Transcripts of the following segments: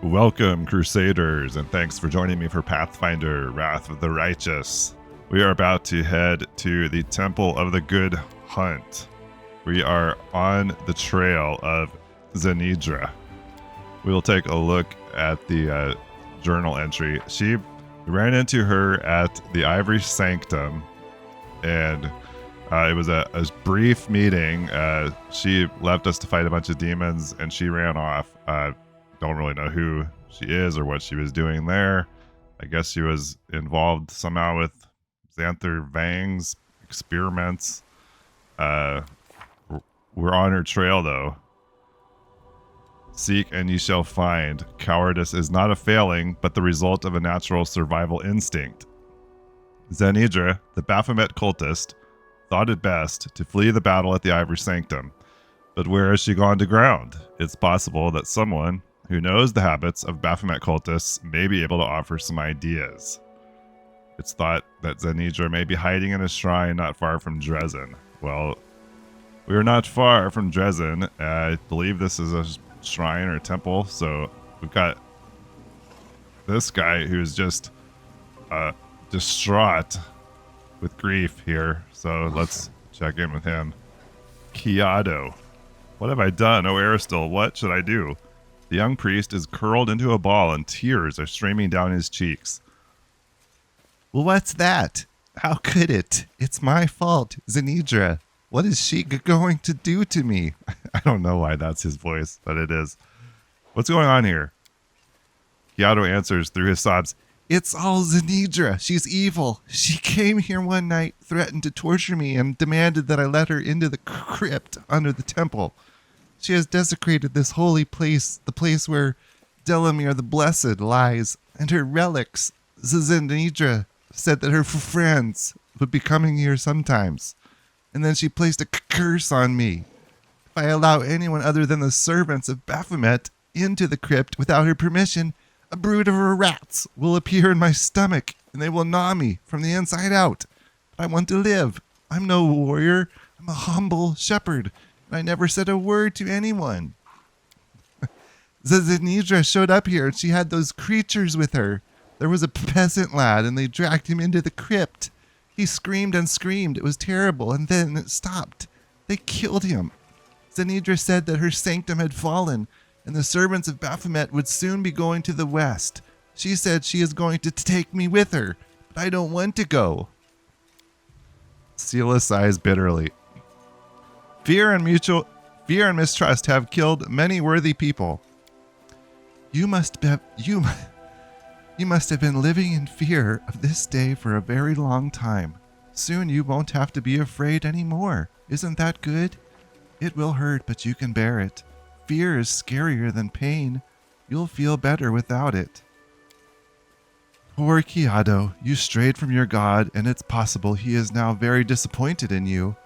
Welcome, Crusaders, and thanks for joining me for Pathfinder, Wrath of the Righteous. We are about to head to the Temple of the Good Hunt. We are on the trail of Zanedra. We will take a look at the journal entry. She ran into her at the Ivory Sanctum, and it was a brief meeting. She left us to fight a bunch of demons, and she ran off. Don't really know who she is or what she was doing there. I guess she was involved somehow with Xanther Vang's experiments. We're on her trail, though. Seek and ye shall find. Cowardice is not a failing, but the result of a natural survival instinct. Zanedra, the Baphomet cultist, thought it best to flee the battle at the Ivory Sanctum. But where has she gone to ground? It's possible that someone who knows the habits of Baphomet cultists may be able to offer some ideas. It's thought that Zanedra may be hiding in a shrine not far from Dresden. Well, we are not far from Dresden. I believe this is a shrine or a temple, so we've got this guy who's just distraught with grief here, so let's check in with him. Kiado. What have I done? Oh, Aristil, what should I do? The young priest is curled into a ball and tears are streaming down his cheeks. Well, what's that? How could it? It's my fault, Zanedra. What is she going to do to me? I don't know why that's his voice, but it is. What's going on here? Kiado answers through his sobs. It's all Zanedra. She's evil. She came here one night, threatened to torture me, and demanded that I let her into the crypt under the temple. She has desecrated this holy place, the place where Delamere the Blessed lies, and her relics. Zanedra said that her friends would be coming here sometimes, and then she placed a curse on me. If I allow anyone other than the servants of Baphomet into the crypt without her permission, a brood of her rats will appear in my stomach, and they will gnaw me from the inside out. But I want to live. I'm no warrior. I'm a humble shepherd, and I never said a word to anyone. Zanedra showed up here, and she had those creatures with her. There was a peasant lad, and they dragged him into the crypt. He screamed and screamed. It was terrible, and then it stopped. They killed him. Zanedra said that her sanctum had fallen, and the servants of Baphomet would soon be going to the west. She said she is going to take me with her, but I don't want to go. Sela sighs bitterly. Fear and mistrust have killed many worthy people. You must have been living in fear of this day for a very long time. Soon you won't have to be afraid anymore. Isn't that good? It will hurt, but you can bear it. Fear is scarier than pain. You'll feel better without it. Poor Kiado, you strayed from your god, and it's possible he is now very disappointed in you.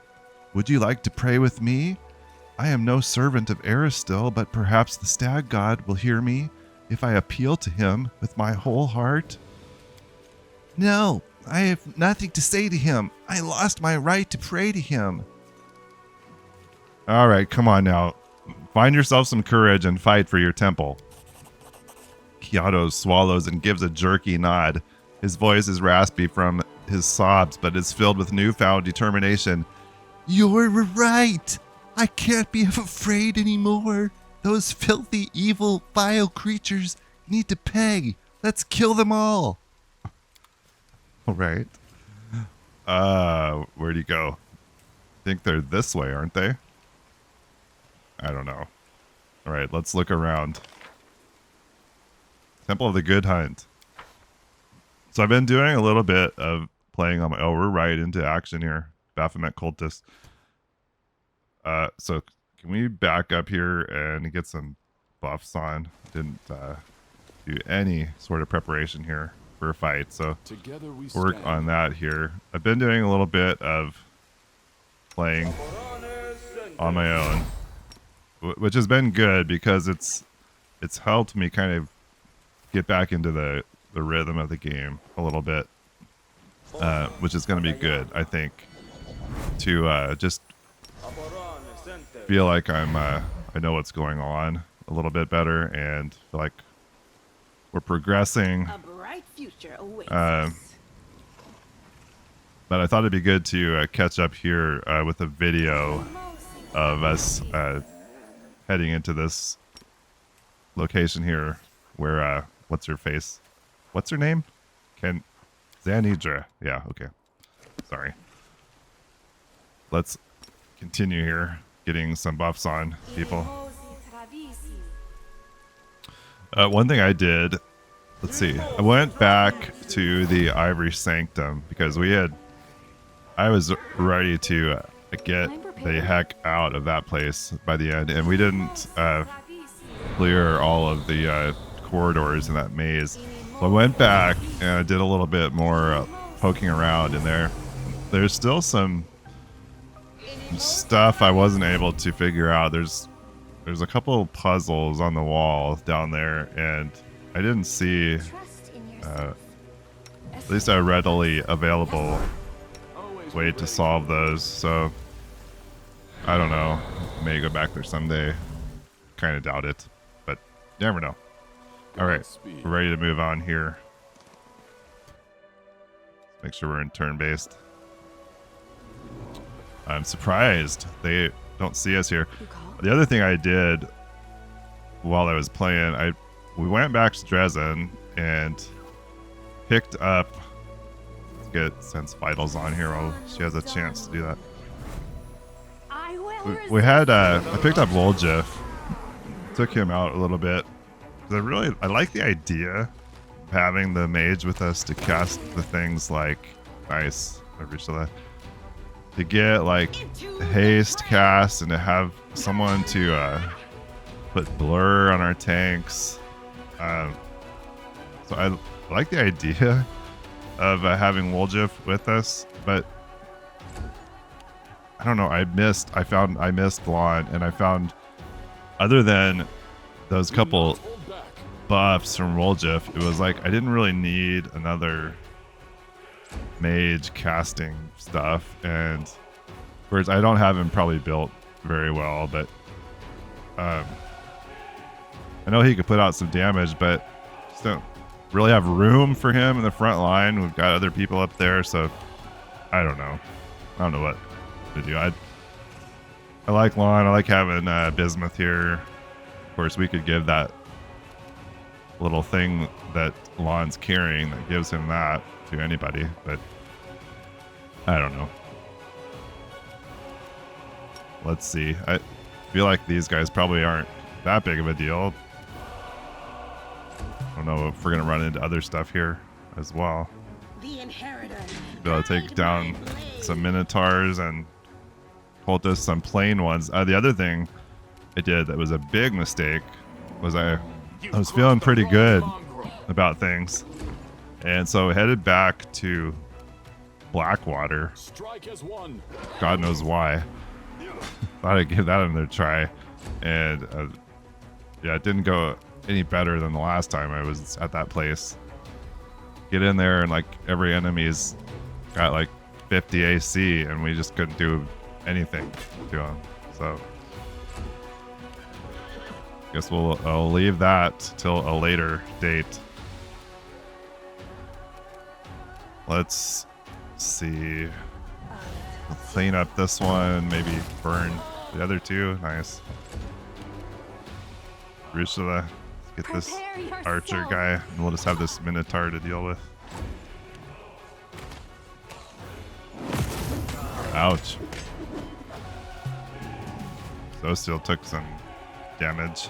Would you like to pray with me? I am no servant of Aristil, but perhaps the stag god will hear me if I appeal to him with my whole heart. No, I have nothing to say to him. I lost my right to pray to him. All right, come on now. Find yourself some courage and fight for your temple. Kiado swallows and gives a jerky nod. His voice is raspy from his sobs, but is filled with newfound determination. You're right. I can't be afraid anymore. Those filthy, evil, vile creatures need to pay. Let's kill them all. All right. Where'd he go? I think they're this way, aren't they? I don't know. All right, let's look around. Temple of the Good Hunt. So I've been doing a little bit of playing on my... Oh, we're right into action here. Baphomet cultists. So can we back up here and get some buffs on? Didn't do any sort of preparation here for a fight, so work on that here. I've been doing a little bit of playing on my own, which has been good because it's helped me kind of get back into the rhythm of the game a little bit, which is going to be good, I think, to just feel like I know what's going on a little bit better and feel like we're progressing. A bright future awaits Uh, us. But I thought it'd be good to catch up here with a video of us heading into this location here where, what's her face? What's her name? Zanedra. Yeah, okay. Sorry. Let's continue here, getting some buffs on people. One thing I did, let's see, I went back to the Ivory Sanctum because I was ready to get the heck out of that place by the end, and we didn't clear all of the corridors in that maze. So I went back and I did a little bit more poking around in there. There's still some stuff I wasn't able to figure out. There's a couple of puzzles on the wall down there, and I didn't see at least a readily available way to solve those. So I don't know. May go back there someday. Kind of doubt it, but you never know. All right, we're ready to move on here. Make sure we're in turn-based. I'm surprised they don't see us here. The other thing I did while I was playing, we went back to Dresden and picked up. Let's get Sense Vitals on here while she has a chance to do that. We had I picked up Woljif, took him out a little bit. I like the idea of having the mage with us to cast the things like nice. I reached that. To get like haste cast and to have someone to put blur on our tanks. So I like the idea of having Woljif with us, but I don't know. I missed Blonde, and I found other than those couple buffs from Woljif, it was like I didn't really need another mage casting stuff, and whereas I don't have him probably built very well, but I know he could put out some damage, but just don't really have room for him in the front line. We've got other people up there, so I don't know what to do. I like Lon. I like having Bismuth here. Of course, we could give that little thing that Lon's carrying that gives him that to anybody, but I don't know. Let's see. I feel like these guys probably aren't that big of a deal. I don't know if we're gonna run into other stuff here as well. Be able to take down some Minotaurs and cultists, some plain ones. The other thing I did that was a big mistake was I was feeling pretty good about things, and so headed back to Blackwater. God knows why. Thought I'd give that another try, and yeah, it didn't go any better than the last time I was at that place. Get in there and like every enemy's got like 50 AC, and we just couldn't do anything to them. So guess I'll leave that till a later date. Let's see. We'll clean up this one, maybe burn the other two. Nice. Rusula, let's get this archer guy, and we'll just have this Minotaur to deal with. Ouch. Zostil took some damage.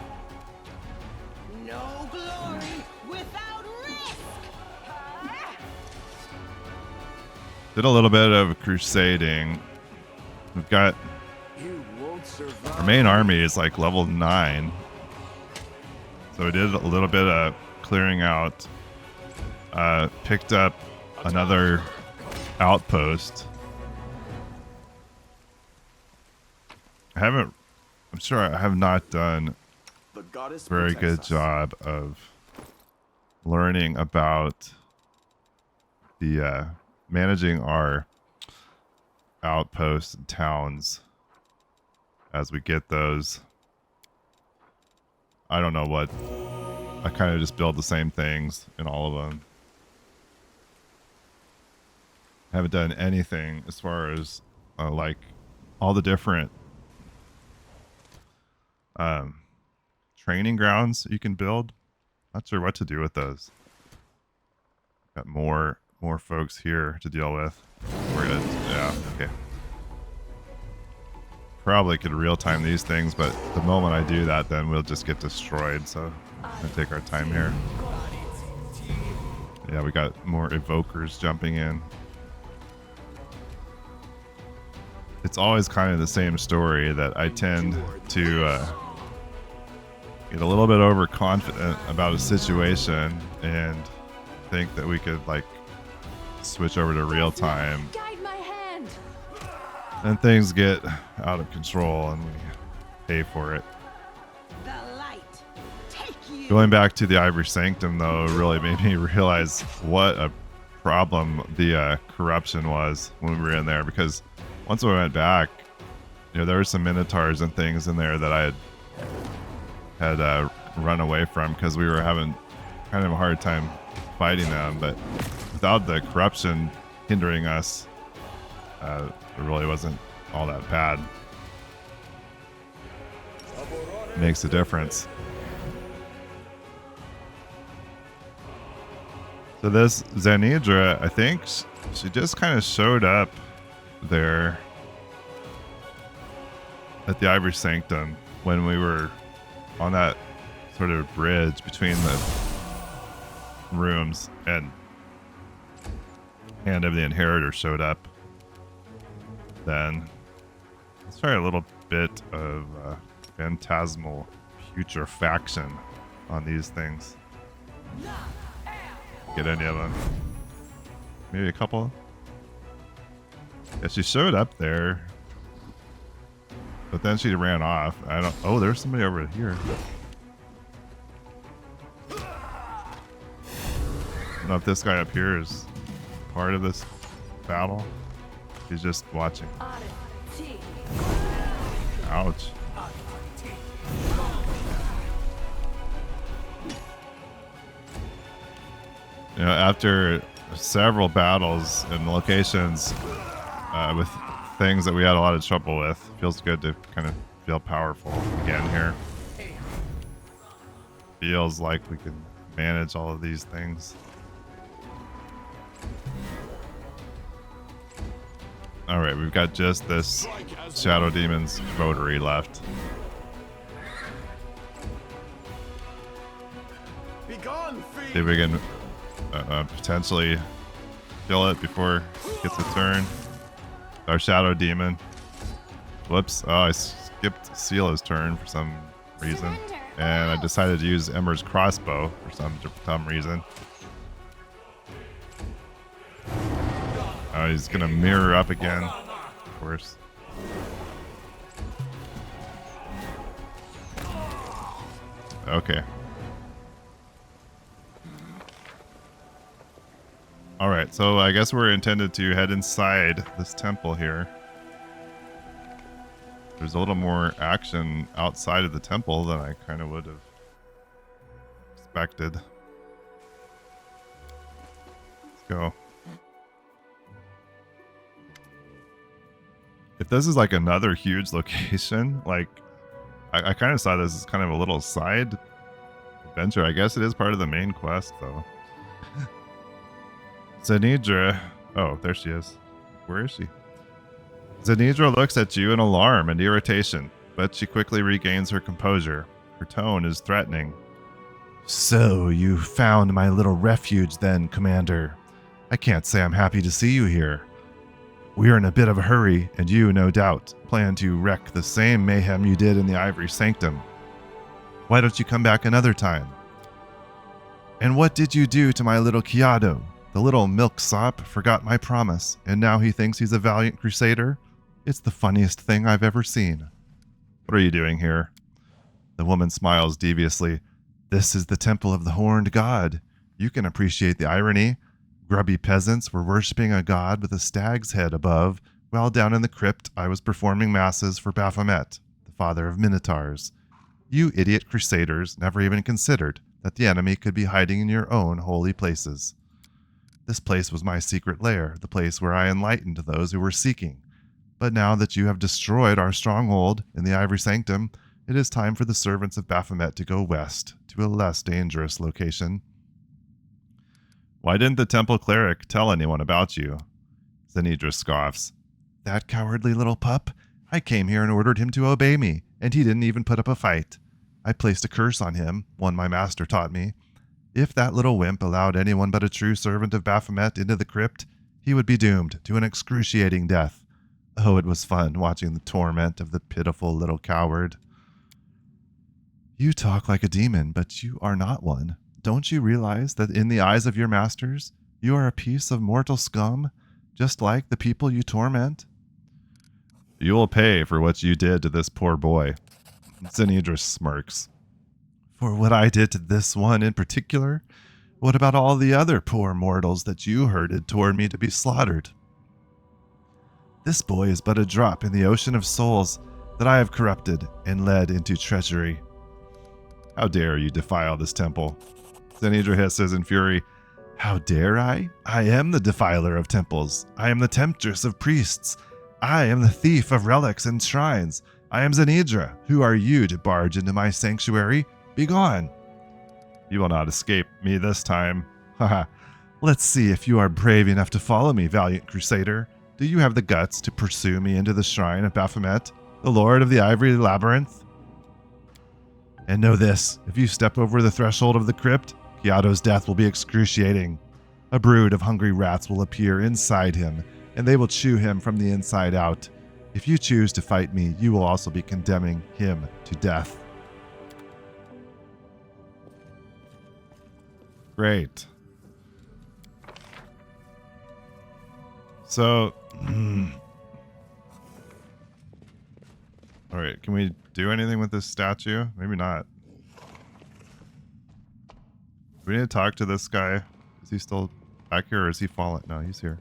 No glory without risk. Did a little bit of crusading. We've got our main army is like level 9. So we did a little bit of clearing out. Picked up another outpost. I'm sure I have not done a very good job of learning about the managing our outposts and towns as we get those. I don't know what I kind of just build the same things in all of them. Haven't done anything as far as like all the different training grounds you can build. Not sure what to do with those. Got more folks here to deal with. We're gonna, yeah, okay. Probably could real time these things, but the moment I do that, then we'll just get destroyed. So I'm gonna take our time here. Yeah, we got more evokers jumping in. It's always kind of the same story that I tend to get a little bit overconfident about a situation and think that we could like switch over to real time. Guide my hand. And things get out of control and we pay for it. The light. Take you. Going back to the Ivory Sanctum, though, really made me realize what a problem the corruption was when we were in there. Because once we went back, you know, there were some minotaurs and things in there that I had run away from because we were having kind of a hard time fighting them. But without the corruption hindering us, it really wasn't all that bad. Makes a difference. So this Zanedra, I think she just kind of showed up there at the Ivory Sanctum when we were on that sort of bridge between the rooms, and Hand of the Inheritor showed up. Then let's try a little bit of phantasmal putrefaction on these things. Get any of them? Maybe a couple? Yeah, she showed up there, but then she ran off. I don't. Oh, there's somebody over here. I don't know if this guy up here is part of this battle. He's just watching. Ouch. You know, after several battles and locations with things that we had a lot of trouble with, feels good to kind of feel powerful again here. Feels like we can manage all of these things. Alright, we've got just this Shadow Demon's votary left. See if we can potentially kill it before it gets a turn. Our Shadow Demon. Whoops. Oh, I skipped Sela's turn for some reason. And I decided to use Ember's crossbow for some reason. Oh, he's gonna mirror up again. Of course. Okay. Alright, so I guess we're intended to head inside this temple here. There's a little more action outside of the temple than I kind of would have expected. Let's go. If this is like another huge location, like I kind of saw this as kind of a little side adventure. I guess it is part of the main quest though. Zanedra. Oh, there she is. Where is she? Zanedra looks at you in alarm and irritation, but she quickly regains her composure. Her tone is threatening. So, you found my little refuge then, Commander. I can't say I'm happy to see you here. We are in a bit of a hurry, and you, no doubt, plan to wreak the same mayhem you did in the Ivory Sanctum. Why don't you come back another time? And what did you do to my little Kiado? The little milksop forgot my promise, and now he thinks he's a valiant crusader? It's the funniest thing I've ever seen. What are you doing here? The woman smiles deviously. This is the temple of the horned god. You can appreciate the irony. Grubby peasants were worshipping a god with a stag's head above, while down in the crypt I was performing masses for Baphomet, the father of Minotaurs. You idiot crusaders never even considered that the enemy could be hiding in your own holy places. This place was my secret lair, the place where I enlightened those who were seeking. But now that you have destroyed our stronghold in the Ivory Sanctum, it is time for the servants of Baphomet to go west, to a less dangerous location. Why didn't the temple cleric tell anyone about you? Zanedra scoffs. That cowardly little pup? I came here and ordered him to obey me, and he didn't even put up a fight. I placed a curse on him, one my master taught me. If that little wimp allowed anyone but a true servant of Baphomet into the crypt, he would be doomed to an excruciating death. Oh, it was fun watching the torment of the pitiful little coward. You talk like a demon, but you are not one. Don't you realize that in the eyes of your masters, you are a piece of mortal scum, just like the people you torment? You will pay for what you did to this poor boy. Zanedra smirks. For what I did to this one in particular? What about all the other poor mortals that you herded toward me to be slaughtered? This boy is but a drop in the ocean of souls that I have corrupted and led into treachery. How dare you defile this temple? Zanedra hisses in fury. How dare I? I am the defiler of temples. I am the temptress of priests. I am the thief of relics and shrines. I am Zanedra. Who are you to barge into my sanctuary? Begone! You will not escape me this time. Haha. Let's see if you are brave enough to follow me, valiant crusader. Do you have the guts to pursue me into the shrine of Baphomet, the lord of the Ivory Labyrinth? And know this, if you step over the threshold of the crypt, Kiato's death will be excruciating. A brood of hungry rats will appear inside him, and they will chew him from the inside out. If you choose to fight me, you will also be condemning him to death. Great. So, all right, can we do anything with this statue? Maybe not. Do we need to talk to this guy? Is he still back here or is he fallen? No, he's here.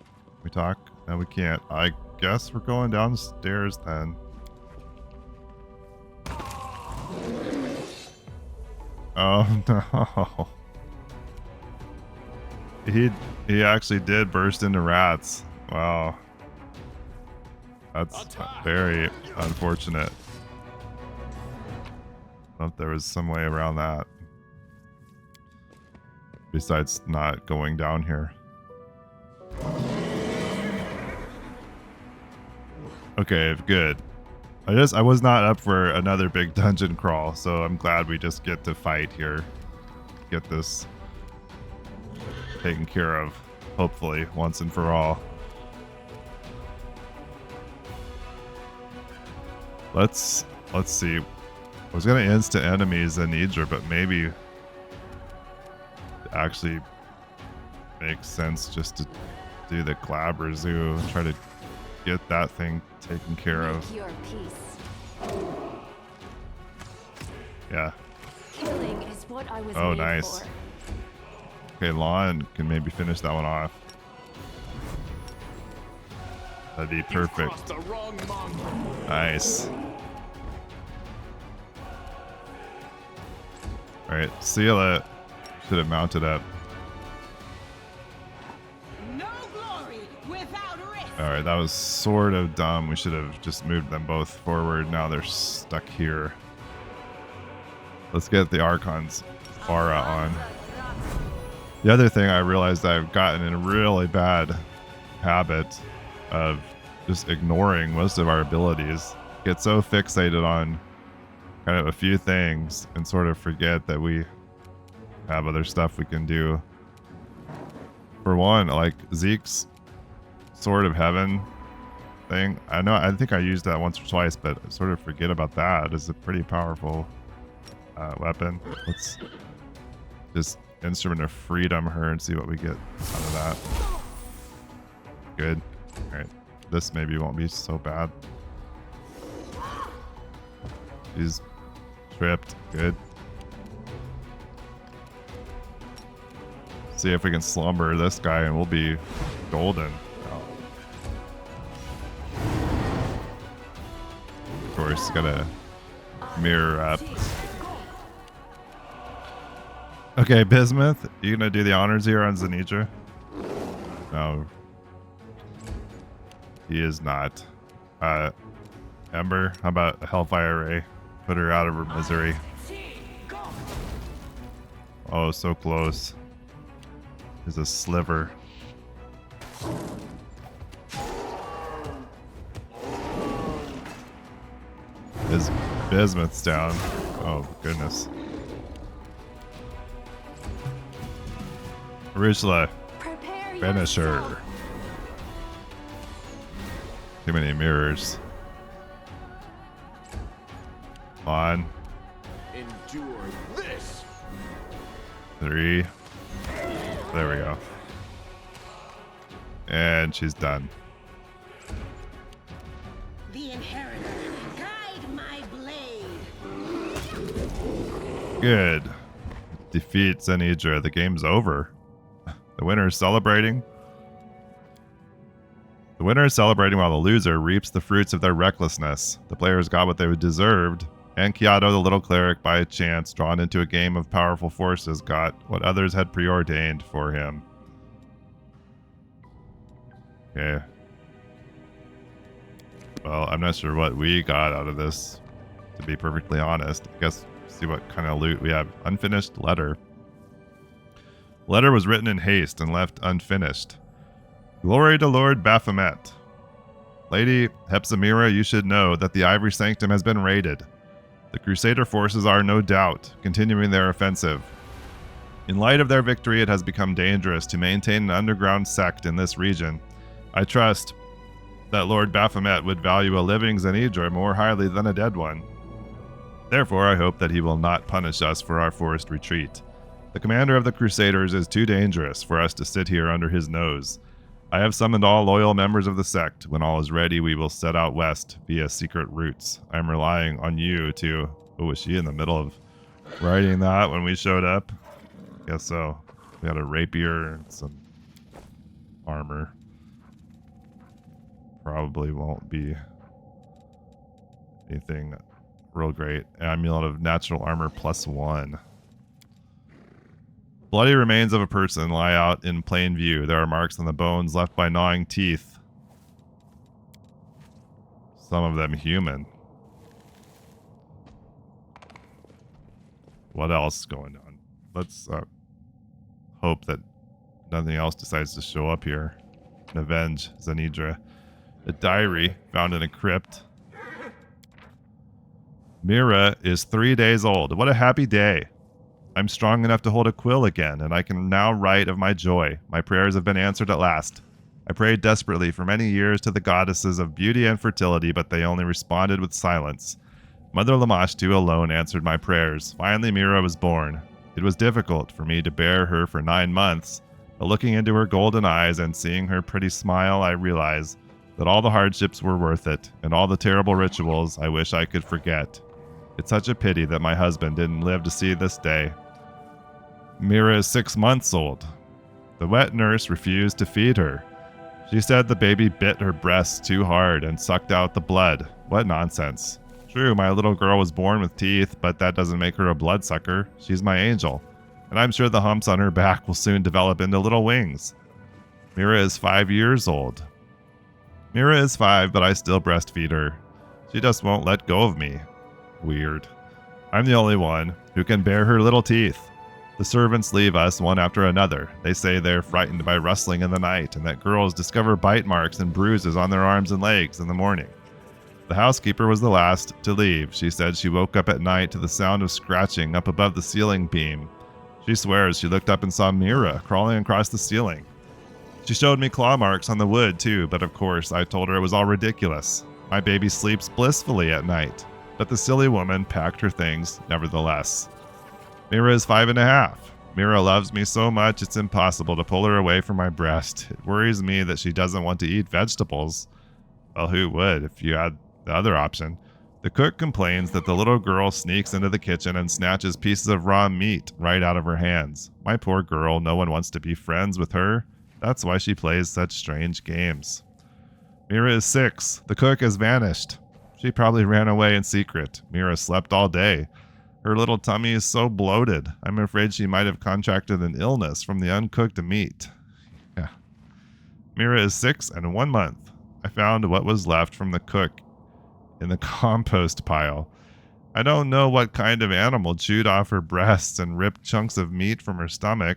Can we talk? No, we can't. I guess we're going downstairs then. Oh no. He actually did burst into rats. Wow. That's very unfortunate. I thought there was some way around that. Besides not going down here. Okay, good. I was not up for another big dungeon crawl, so I'm glad we just get to fight here. Get this taken care of, hopefully, once and for all. Let's see. I was gonna insta enemies Zanedra, but maybe it actually makes sense just to do the Clabber Zoo and try to get that thing taken care of. Your peace. Yeah. Killing is what I was Oh, made nice. for. Okay, Lon can maybe finish that one off. That'd be perfect. Nice. Alright, Seela should have mounted up. No glory without risk. Alright, that was sort of dumb. We should have just moved them both forward. Now they're stuck here. Let's get the Archon's aura on. The other thing I realized I've gotten in a really bad habit of just ignoring most of our abilities. Get so fixated on kind of a few things and sort of forget that we have other stuff we can do. For one, like Zeke's Sword of Heaven thing. I think I used that once or twice, but I sort of forget about that. It's a pretty powerful weapon. Let's just Instrument of Freedom her and see what we get out of that. Good. Alright. This maybe won't be so bad. She's tripped. Good. See if we can slumber this guy and we'll be golden. Of course, gotta mirror up. Okay, Bismuth, you gonna do the honors here on Zanedra? No. He is not. Ember, how about a Hellfire Ray? Put her out of her misery. Oh, so close. There's a sliver. His Bismuth's down. Oh, goodness. Arishla, Prepare finish her. yourself. Too many mirrors. Come on. Endure this. 3. There we go. And she's done. The inheritor, guide my blade. Good. Defeat Zanedra. The game's over. The winner is celebrating. The winner is celebrating while the loser reaps the fruits of their recklessness. The players got what they deserved, and Kiato, the little cleric, by chance drawn into a game of powerful forces, got what others had preordained for him. Okay. Well, I'm not sure what we got out of this, to be perfectly honest. I guess see what kind of loot we have. Unfinished letter. Letter was written in haste and left unfinished. Glory to Lord Baphomet. Lady Hepzimira, you should know that the Ivory Sanctum has been raided. The Crusader forces are, no doubt, continuing their offensive. In light of their victory, it has become dangerous to maintain an underground sect in this region. I trust that Lord Baphomet would value a living Zanedra more highly than a dead one. Therefore, I hope that he will not punish us for our forced retreat. The commander of the Crusaders is too dangerous for us to sit here under his nose. I have summoned all loyal members of the sect. When all is ready, we will set out west via secret routes. I'm relying on you to... Oh, was she in the middle of writing that when we showed up? Guess so. We got a rapier and some armor. Probably won't be anything real great. Amulet of natural armor +1. Bloody remains of a person lie out in plain view. There are marks on the bones left by gnawing teeth. Some of them human. What else is going on? Let's hope that nothing else decides to show up here and avenge Zanedra. A diary found in a crypt. Mira is 3 days old. What a happy day. I'm strong enough to hold a quill again, and I can now write of my joy. My prayers have been answered at last. I prayed desperately for many years to the goddesses of beauty and fertility, but they only responded with silence. Mother Lamashtu alone answered my prayers. Finally, Mira was born. It was difficult for me to bear her for 9 months, but looking into her golden eyes and seeing her pretty smile, I realized that all the hardships were worth it, and all the terrible rituals I wish I could forget. It's such a pity that my husband didn't live to see this day. Mira is 6 months old. The wet nurse refused to feed her. She said the baby bit her breasts too hard and sucked out the blood. What nonsense. True, my little girl was born with teeth, but that doesn't make her a bloodsucker. She's my angel. And I'm sure the humps on her back will soon develop into little wings. Mira is 5 years old. Mira is 5, but I still breastfeed her. She just won't let go of me. Weird. I'm the only one who can bear her little teeth. The servants leave us one after another. They say they're frightened by rustling in the night and that girls discover bite marks and bruises on their arms and legs in the morning. The housekeeper was the last to leave. She said she woke up at night to the sound of scratching up above the ceiling beam. She swears she looked up and saw Mira crawling across the ceiling. She showed me claw marks on the wood too, but of course I told her it was all ridiculous. My baby sleeps blissfully at night. But the silly woman packed her things nevertheless. Mira is 5.5. Mira loves me so much it's impossible to pull her away from my breast. It worries me that she doesn't want to eat vegetables. Well, who would if you had the other option? The cook complains that the little girl sneaks into the kitchen and snatches pieces of raw meat right out of her hands. My poor girl, no one wants to be friends with her. That's why she plays such strange games. Mira is 6. The cook has vanished. She probably ran away in secret. Mira slept all day. Her little tummy is so bloated. I'm afraid she might have contracted an illness from the uncooked meat. Yeah. Mira is 6 and 1 month. I found what was left from the cook in the compost pile. I don't know what kind of animal chewed off her breasts and ripped chunks of meat from her stomach.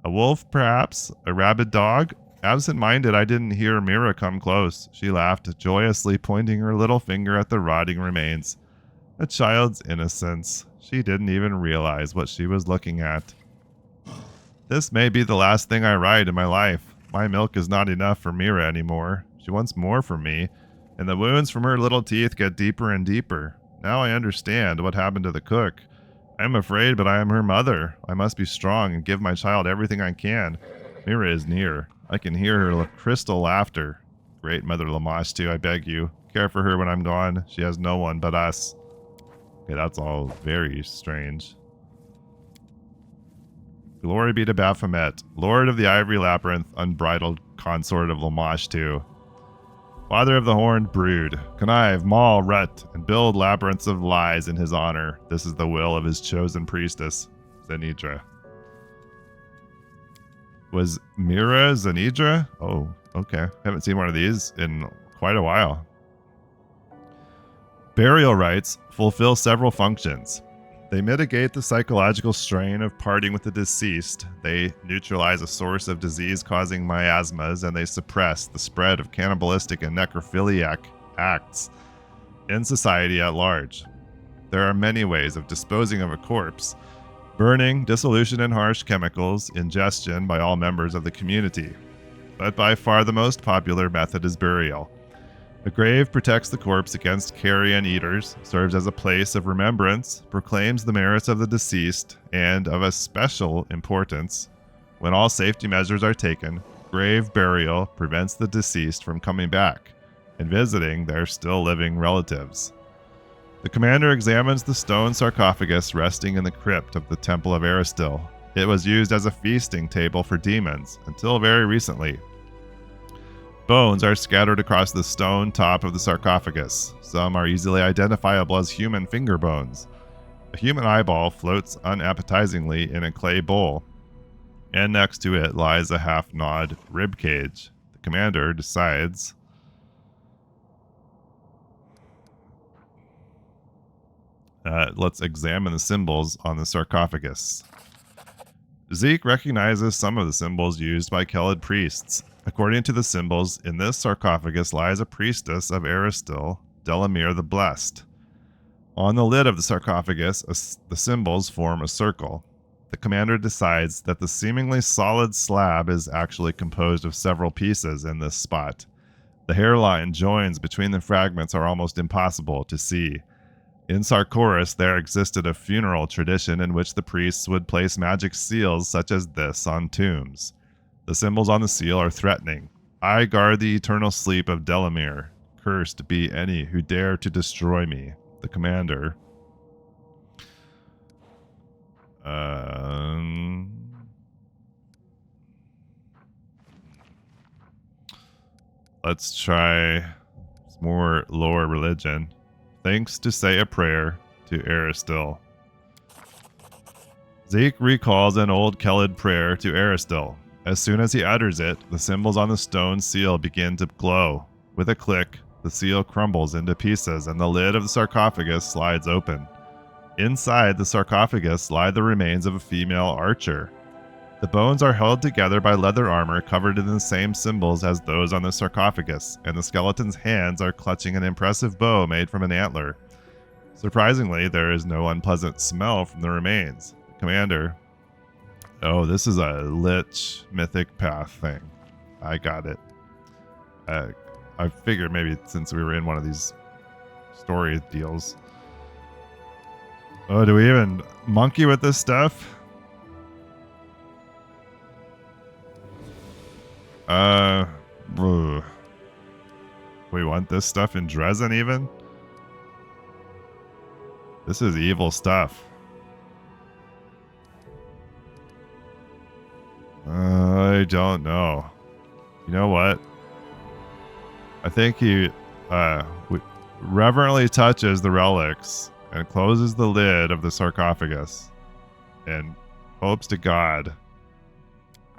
A wolf, perhaps? A rabid dog? Absent-minded, I didn't hear Mira come close. She laughed, joyously pointing her little finger at the rotting remains. A child's innocence. She didn't even realize what she was looking at. This may be the last thing I write in my life. My milk is not enough for Mira anymore. She wants more from me, and the wounds from her little teeth get deeper and deeper. Now I understand what happened to the cook. I am afraid, but I am her mother. I must be strong and give my child everything I can. Mira is near. I can hear her crystal laughter. Great Mother Lamashtu, I beg you, care for her when I'm gone. She has no one but us. Okay, that's all very strange. Glory be to Baphomet, Lord of the Ivory Labyrinth, unbridled consort of Lamashtu. Father of the horned brood, connive, maul, rut, and build labyrinths of lies in his honor. This is the will of his chosen priestess, Zanedra. Was Mira Zanedra? Oh, okay. Haven't seen one of these in quite a while. Burial rites fulfill several functions. They mitigate the psychological strain of parting with the deceased. They neutralize a source of disease-causing miasmas, and they suppress the spread of cannibalistic and necrophiliac acts in society at large. There are many ways of disposing of a corpse: burning, dissolution in harsh chemicals, ingestion by all members of the community. But by far the most popular method is burial. A grave protects the corpse against carrion eaters, serves as a place of remembrance, proclaims the merits of the deceased, and of a special importance, when all safety measures are taken, grave burial prevents the deceased from coming back and visiting their still living relatives. The commander examines the stone sarcophagus resting in the crypt of the Temple of Aristil. It was used as a feasting table for demons until very recently. Bones are scattered across the stone top of the sarcophagus. Some are easily identifiable as human finger bones. A human eyeball floats unappetizingly in a clay bowl, and next to it lies a half-gnawed rib cage. The commander decides let's examine the symbols on the sarcophagus. Zeke recognizes some of the symbols used by Kelid priests. According to the symbols, in this sarcophagus lies a priestess of Aristil, Delamere the Blessed. On the lid of the sarcophagus, the symbols form a circle. The commander decides that the seemingly solid slab is actually composed of several pieces in this spot. The hairline joins between the fragments are almost impossible to see. In Sarkoris, there existed a funeral tradition in which the priests would place magic seals such as this on tombs. The symbols on the seal are threatening. I guard the eternal sleep of Delamere. Cursed be any who dare to destroy me. The commander. Let's try some more lore religion. Thanks to say a prayer to Aristil. Zeke recalls an old Kelid prayer to Aristil. As soon as he utters it, the symbols on the stone seal begin to glow. With a click, the seal crumbles into pieces and the lid of the sarcophagus slides open. Inside the sarcophagus lie the remains of a female archer. The bones are held together by leather armor covered in the same symbols as those on the sarcophagus, and the skeleton's hands are clutching an impressive bow made from an antler. Surprisingly, there is no unpleasant smell from the remains. The commander... Oh, this is a Lich Mythic Path thing. I got it. I figured maybe since we were in one of these story deals. Oh, do we even monkey with this stuff? We want this stuff in Dresden even? This is evil stuff. I don't know. You know what? I think he reverently touches the relics and closes the lid of the sarcophagus and hopes to God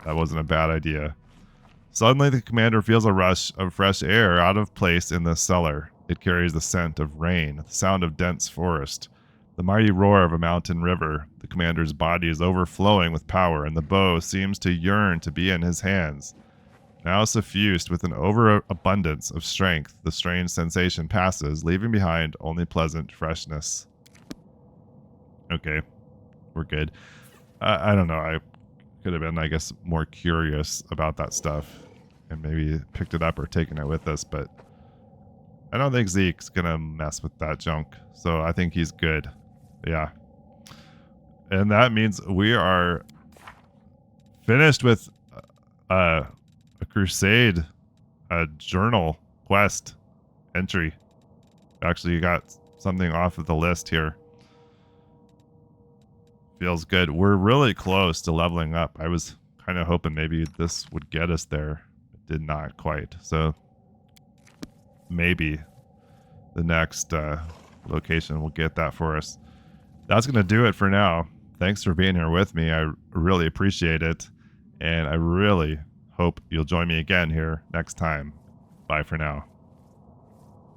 that wasn't a bad idea. Suddenly, the commander feels a rush of fresh air out of place in the cellar. It carries the scent of rain, the sound of dense forest, the mighty roar of a mountain river. The commander's body is overflowing with power, and the bow seems to yearn to be in his hands. Now suffused with an overabundance of strength, the strange sensation passes, leaving behind only pleasant freshness. Okay, we're good. I don't know. I could have been, I guess, more curious about that stuff and maybe picked it up or taken it with us, but I don't think Zeke's gonna mess with that junk, so I think he's good. Yeah. And that means we are finished with a crusade, a journal quest entry. Actually, you got something off of the list here. Feels good. We're really close to leveling up. I was kind of hoping maybe this would get us there. It did not quite. So maybe the next location will get that for us. That's going to do it for now. Thanks for being here with me. I really appreciate it. And I really hope you'll join me again here next time. Bye for now.